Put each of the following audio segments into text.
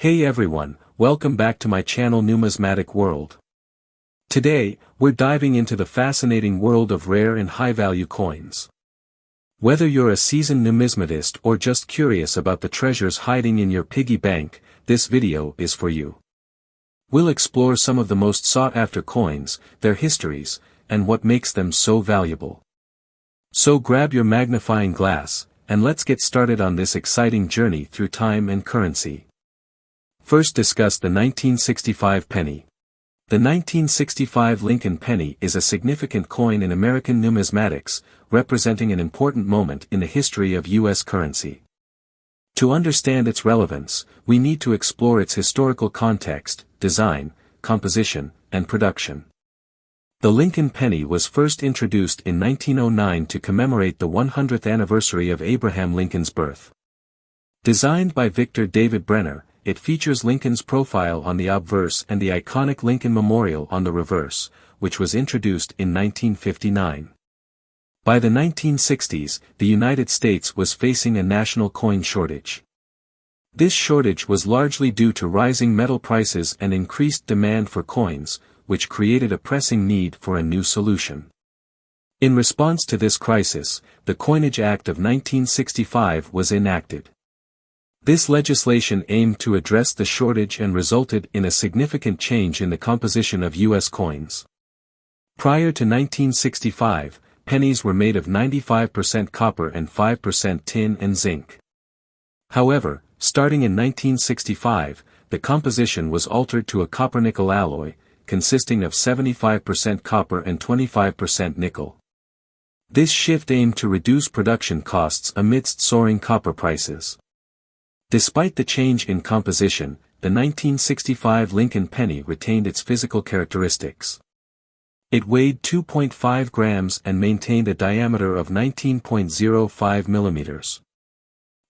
Hey everyone, welcome back to my channel Numismatic World. Today, we're diving into the fascinating world of rare and high-value coins. Whether you're a seasoned numismatist or just curious about the treasures hiding in your piggy bank, this video is for you. We'll explore some of the most sought-after coins, their histories, and what makes them so valuable. So grab your magnifying glass, and let's get started on this exciting journey through time and currency. First, discuss the 1965 penny. The 1965 Lincoln penny is a significant coin in American numismatics, representing an important moment in the history of U.S. currency. To understand its relevance, we need to explore its historical context, design, composition, and production. The Lincoln penny was first introduced in 1909 to commemorate the 100th anniversary of Abraham Lincoln's birth. Designed by Victor David Brenner, it features Lincoln's profile on the obverse and the iconic Lincoln Memorial on the reverse, which was introduced in 1959. By the 1960s, the United States was facing a national coin shortage. This shortage was largely due to rising metal prices and increased demand for coins, which created a pressing need for a new solution. In response to this crisis, the Coinage Act of 1965 was enacted. This legislation aimed to address the shortage and resulted in a significant change in the composition of U.S. coins. Prior to 1965, pennies were made of 95% copper and 5% tin and zinc. However, starting in 1965, the composition was altered to a copper-nickel alloy, consisting of 75% copper and 25% nickel. This shift aimed to reduce production costs amidst soaring copper prices. Despite the change in composition, the 1965 Lincoln penny retained its physical characteristics. It weighed 2.5 grams and maintained a diameter of 19.05 millimeters.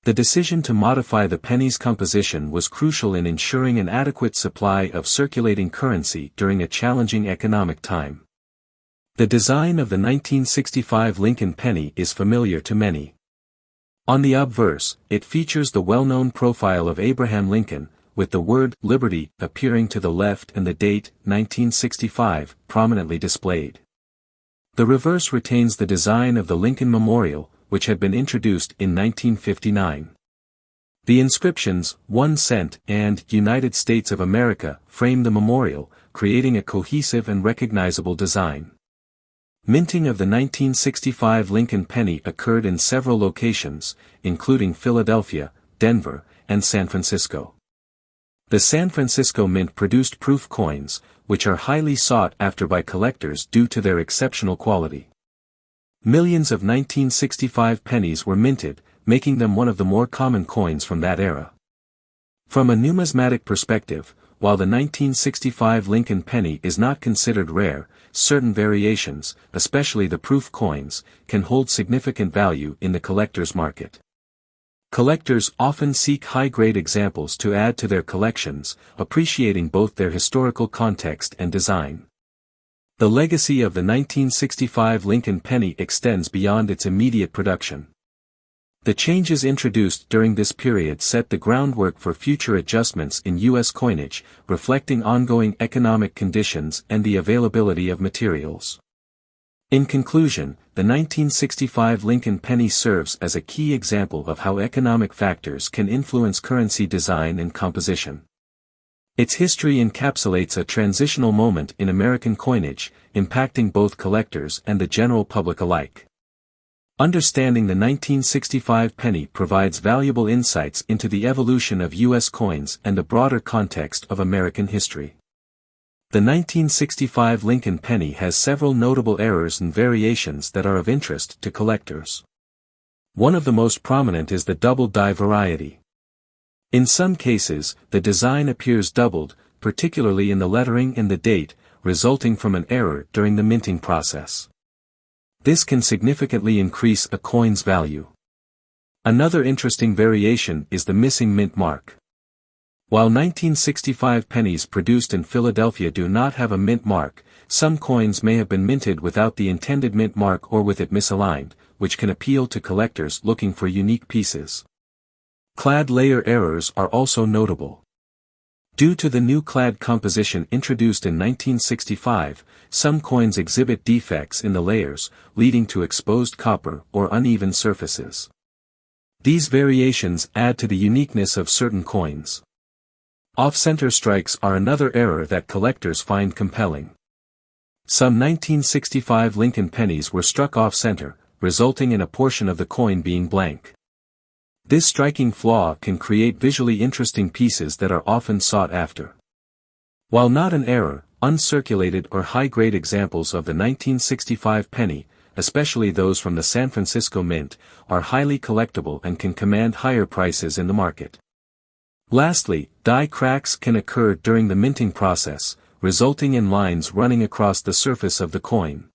The decision to modify the penny's composition was crucial in ensuring an adequate supply of circulating currency during a challenging economic time. The design of the 1965 Lincoln penny is familiar to many. On the obverse, it features the well-known profile of Abraham Lincoln, with the word "Liberty" appearing to the left and the date, 1965, prominently displayed. The reverse retains the design of the Lincoln Memorial, which had been introduced in 1959. The inscriptions, 1 cent and United States of America, frame the memorial, creating a cohesive and recognizable design. Minting of the 1965 Lincoln penny occurred in several locations, including Philadelphia, Denver, and San Francisco. The San Francisco Mint produced proof coins, which are highly sought after by collectors due to their exceptional quality. Millions of 1965 pennies were minted, making them one of the more common coins from that era. From a numismatic perspective, while the 1965 Lincoln penny is not considered rare, certain variations, especially the proof coins, can hold significant value in the collector's market. Collectors often seek high-grade examples to add to their collections, appreciating both their historical context and design. The legacy of the 1965 Lincoln penny extends beyond its immediate production. The changes introduced during this period set the groundwork for future adjustments in U.S. coinage, reflecting ongoing economic conditions and the availability of materials. In conclusion, the 1965 Lincoln penny serves as a key example of how economic factors can influence currency design and composition. Its history encapsulates a transitional moment in American coinage, impacting both collectors and the general public alike. Understanding the 1965 penny provides valuable insights into the evolution of U.S. coins and the broader context of American history. The 1965 Lincoln penny has several notable errors and variations that are of interest to collectors. One of the most prominent is the double die variety. In some cases, the design appears doubled, particularly in the lettering and the date, resulting from an error during the minting process. This can significantly increase a coin's value. Another interesting variation is the missing mint mark. While 1965 pennies produced in Philadelphia do not have a mint mark, some coins may have been minted without the intended mint mark or with it misaligned, which can appeal to collectors looking for unique pieces. Clad layer errors are also notable. Due to the new clad composition introduced in 1965, some coins exhibit defects in the layers, leading to exposed copper or uneven surfaces. These variations add to the uniqueness of certain coins. Off-center strikes are another error that collectors find compelling. Some 1965 Lincoln pennies were struck off-center, resulting in a portion of the coin being blank. This striking flaw can create visually interesting pieces that are often sought after. While not an error, uncirculated or high-grade examples of the 1965 penny, especially those from the San Francisco Mint, are highly collectible and can command higher prices in the market. Lastly, die cracks can occur during the minting process, resulting in lines running across the surface of the coin.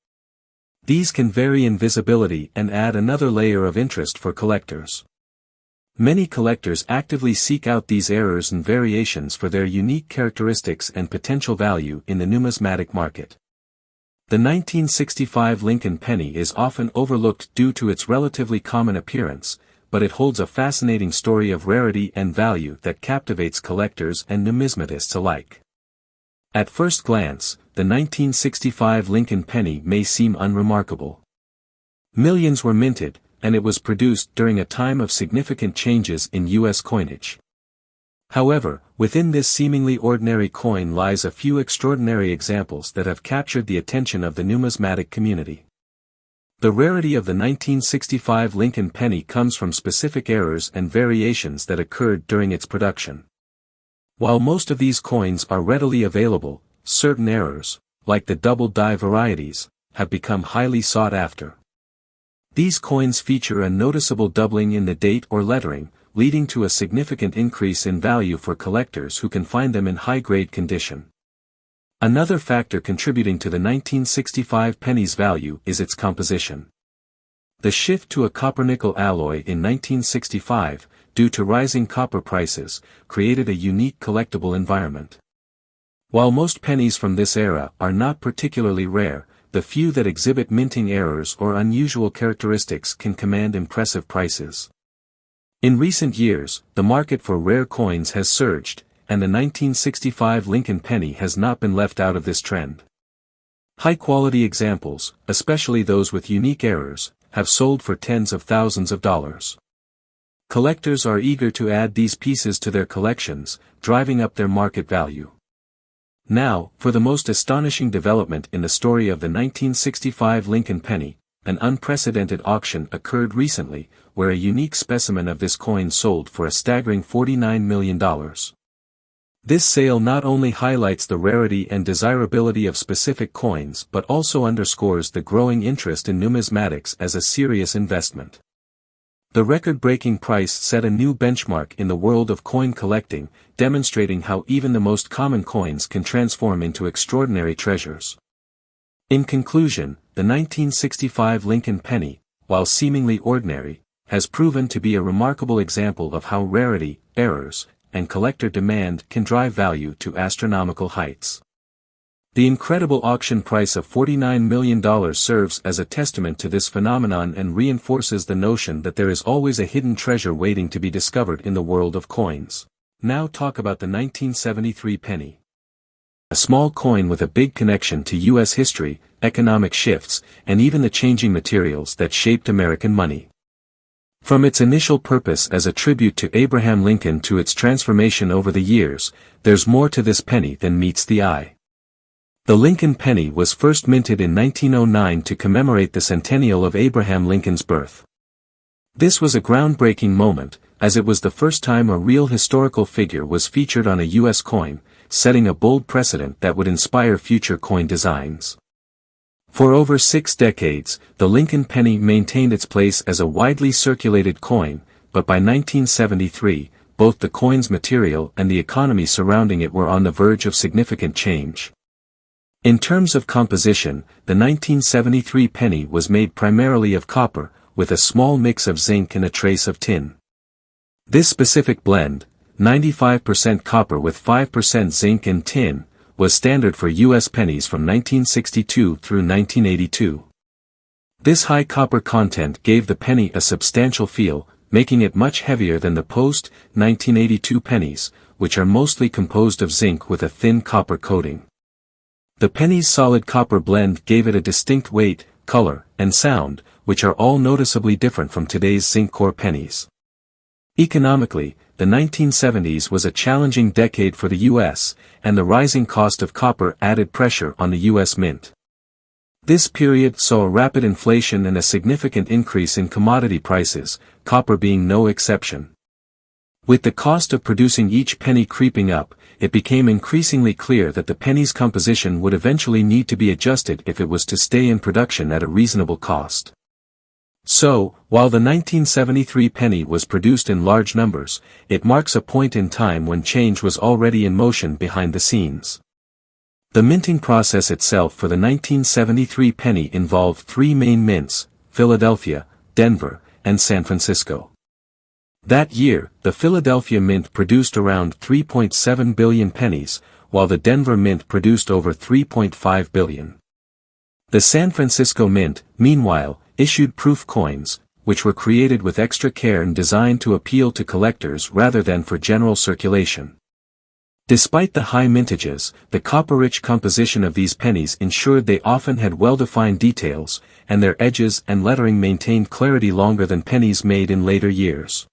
These can vary in visibility and add another layer of interest for collectors. Many collectors actively seek out these errors and variations for their unique characteristics and potential value in the numismatic market. The 1965 Lincoln penny is often overlooked due to its relatively common appearance, but it holds a fascinating story of rarity and value that captivates collectors and numismatists alike. At first glance, the 1965 Lincoln penny may seem unremarkable. Millions were minted, and it was produced during a time of significant changes in U.S. coinage. However, within this seemingly ordinary coin lies a few extraordinary examples that have captured the attention of the numismatic community. The rarity of the 1965 Lincoln penny comes from specific errors and variations that occurred during its production. While most of these coins are readily available, certain errors, like the double die varieties, have become highly sought after. These coins feature a noticeable doubling in the date or lettering, leading to a significant increase in value for collectors who can find them in high-grade condition. Another factor contributing to the 1965 penny's value is its composition. The shift to a copper-nickel alloy in 1965, due to rising copper prices, created a unique collectible environment. While most pennies from this era are not particularly rare, the few that exhibit minting errors or unusual characteristics can command impressive prices. In recent years, the market for rare coins has surged, and the 1965 Lincoln penny has not been left out of this trend. High-quality examples, especially those with unique errors, have sold for tens of thousands of dollars. Collectors are eager to add these pieces to their collections, driving up their market value. Now, for the most astonishing development in the story of the 1965 Lincoln penny, an unprecedented auction occurred recently, where a unique specimen of this coin sold for a staggering $49 million. This sale not only highlights the rarity and desirability of specific coins but also underscores the growing interest in numismatics as a serious investment. The record-breaking price set a new benchmark in the world of coin collecting, demonstrating how even the most common coins can transform into extraordinary treasures. In conclusion, the 1965 Lincoln penny, while seemingly ordinary, has proven to be a remarkable example of how rarity, errors, and collector demand can drive value to astronomical heights. The incredible auction price of $49 million serves as a testament to this phenomenon and reinforces the notion that there is always a hidden treasure waiting to be discovered in the world of coins. Now talk about the 1973 penny. A small coin with a big connection to U.S. history, economic shifts, and even the changing materials that shaped American money. From its initial purpose as a tribute to Abraham Lincoln to its transformation over the years, there's more to this penny than meets the eye. The Lincoln penny was first minted in 1909 to commemorate the centennial of Abraham Lincoln's birth. This was a groundbreaking moment, as it was the first time a real historical figure was featured on a U.S. coin, setting a bold precedent that would inspire future coin designs. For over 6 decades, the Lincoln penny maintained its place as a widely circulated coin, but by 1973, both the coin's material and the economy surrounding it were on the verge of significant change. In terms of composition, the 1973 penny was made primarily of copper, with a small mix of zinc and a trace of tin. This specific blend, 95% copper with 5% zinc and tin, was standard for U.S. pennies from 1962 through 1982. This high copper content gave the penny a substantial feel, making it much heavier than the post-1982 pennies, which are mostly composed of zinc with a thin copper coating. The Pennies solid copper blend gave it a distinct weight, color, and sound, which are all noticeably different from today's zinc core pennies. Economically, the 1970s was a challenging decade for the U.S., and the rising cost of copper added pressure on the U.S. Mint. This period saw a rapid inflation and a significant increase in commodity prices, copper being no exception. With the cost of producing each penny creeping up, it became increasingly clear that the penny's composition would eventually need to be adjusted if it was to stay in production at a reasonable cost. So, while the 1973 penny was produced in large numbers, it marks a point in time when change was already in motion behind the scenes. The minting process itself for the 1973 penny involved three main mints: Philadelphia, Denver, and San Francisco. That year, the Philadelphia Mint produced around 3.7 billion pennies, while the Denver Mint produced over 3.5 billion. The San Francisco Mint, meanwhile, issued proof coins, which were created with extra care and designed to appeal to collectors rather than for general circulation. Despite the high mintages, the copper-rich composition of these pennies ensured they often had well-defined details, and their edges and lettering maintained clarity longer than pennies made in later years.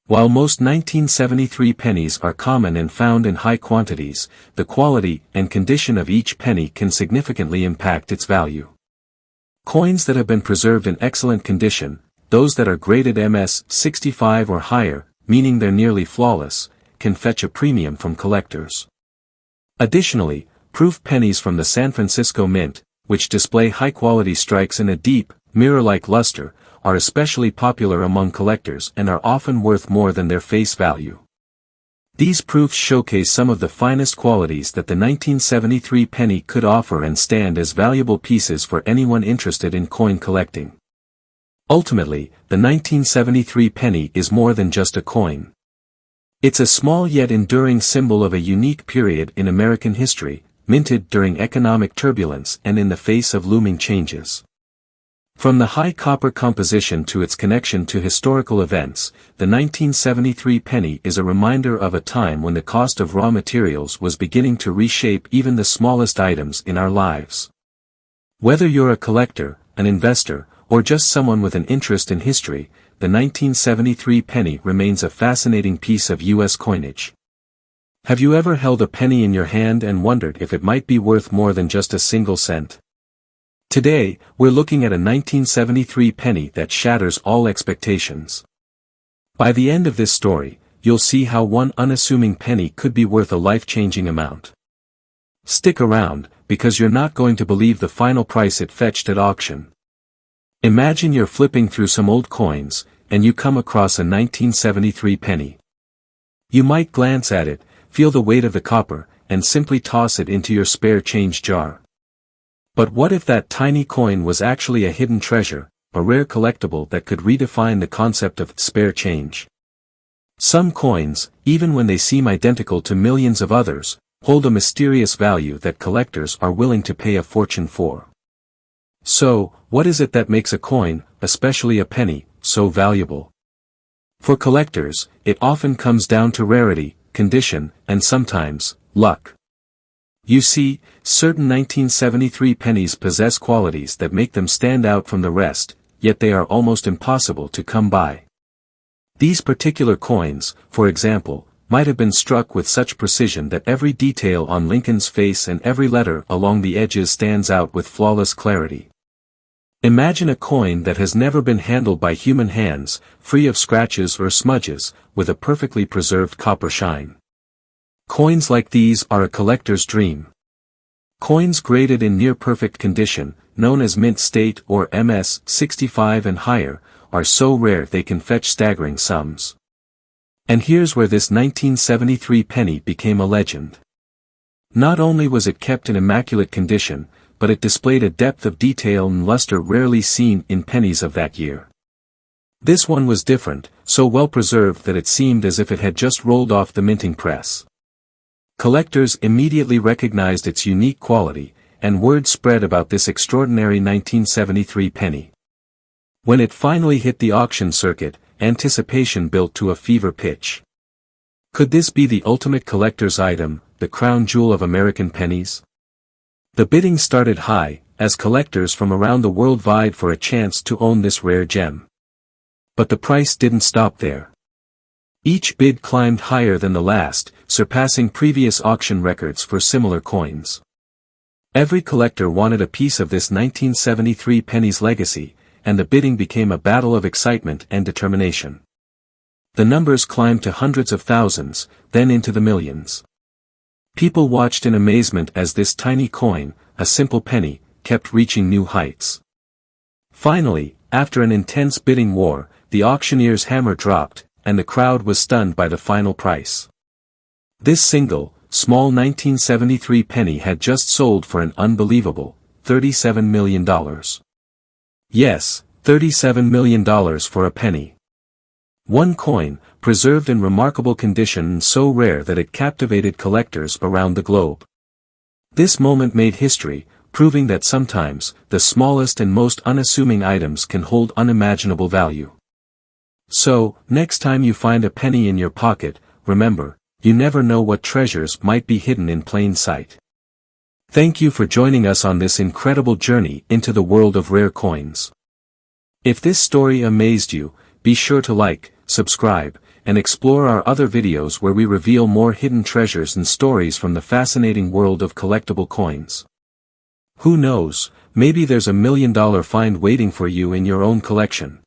While most 1973 pennies are common and found in high quantities, the quality and condition of each penny can significantly impact its value. Coins that have been preserved in excellent condition, those that are graded MS 65 or higher, meaning they're nearly flawless, can fetch a premium from collectors. Additionally, proof pennies from the San Francisco Mint, which display high-quality strikes in a deep, mirror-like luster, are especially popular among collectors and are often worth more than their face value. These proofs showcase some of the finest qualities that the 1973 penny could offer and stand as valuable pieces for anyone interested in coin collecting. Ultimately, the 1973 penny is more than just a coin. It's a small yet enduring symbol of a unique period in American history, minted during economic turbulence and in the face of looming changes. From the high copper composition to its connection to historical events, the 1973 penny is a reminder of a time when the cost of raw materials was beginning to reshape even the smallest items in our lives. Whether you're a collector, an investor, or just someone with an interest in history, the 1973 penny remains a fascinating piece of U.S. coinage. Have you ever held a penny in your hand and wondered if it might be worth more than just a single cent? Today, we're looking at a 1973 penny that shatters all expectations. By the end of this story, you'll see how one unassuming penny could be worth a life-changing amount. Stick around, because you're not going to believe the final price it fetched at auction. Imagine you're flipping through some old coins, and you come across a 1973 penny. You might glance at it, feel the weight of the copper, and simply toss it into your spare change jar. But what if that tiny coin was actually a hidden treasure, a rare collectible that could redefine the concept of spare change? Some coins, even when they seem identical to millions of others, hold a mysterious value that collectors are willing to pay a fortune for. So, what is it that makes a coin, especially a penny, so valuable? For collectors, it often comes down to rarity, condition, and sometimes, luck. You see, certain 1973 pennies possess qualities that make them stand out from the rest, yet they are almost impossible to come by. These particular coins, for example, might have been struck with such precision that every detail on Lincoln's face and every letter along the edges stands out with flawless clarity. Imagine a coin that has never been handled by human hands, free of scratches or smudges, with a perfectly preserved copper shine. Coins like these are a collector's dream. Coins graded in near-perfect condition, known as mint state or MS 65 and higher, are so rare they can fetch staggering sums. And here's where this 1973 penny became a legend. Not only was it kept in immaculate condition, but it displayed a depth of detail and luster rarely seen in pennies of that year. This one was different, so well preserved that it seemed as if it had just rolled off the minting press. Collectors immediately recognized its unique quality, and word spread about this extraordinary 1973 penny. When it finally hit the auction circuit, anticipation built to a fever pitch. Could this be the ultimate collector's item, the crown jewel of American pennies? The bidding started high, as collectors from around the world vied for a chance to own this rare gem. But the price didn't stop there. Each bid climbed higher than the last, surpassing previous auction records for similar coins. Every collector wanted a piece of this 1973 pennies legacy, and the bidding became a battle of excitement and determination. The numbers climbed to hundreds of thousands, then into the millions. People watched in amazement as this tiny coin, a simple penny, kept reaching new heights. Finally, after an intense bidding war, the auctioneer's hammer dropped, and the crowd was stunned by the final price. This single, small 1973 penny had just sold for an unbelievable $37 million. Yes, $37 million for a penny. One coin, preserved in remarkable condition and so rare that it captivated collectors around the globe. This moment made history, proving that sometimes, the smallest and most unassuming items can hold unimaginable value. So, next time you find a penny in your pocket, remember, you never know what treasures might be hidden in plain sight. Thank you for joining us on this incredible journey into the world of rare coins. If this story amazed you, be sure to like, subscribe, and explore our other videos where we reveal more hidden treasures and stories from the fascinating world of collectible coins. Who knows, maybe there's $1 million find waiting for you in your own collection.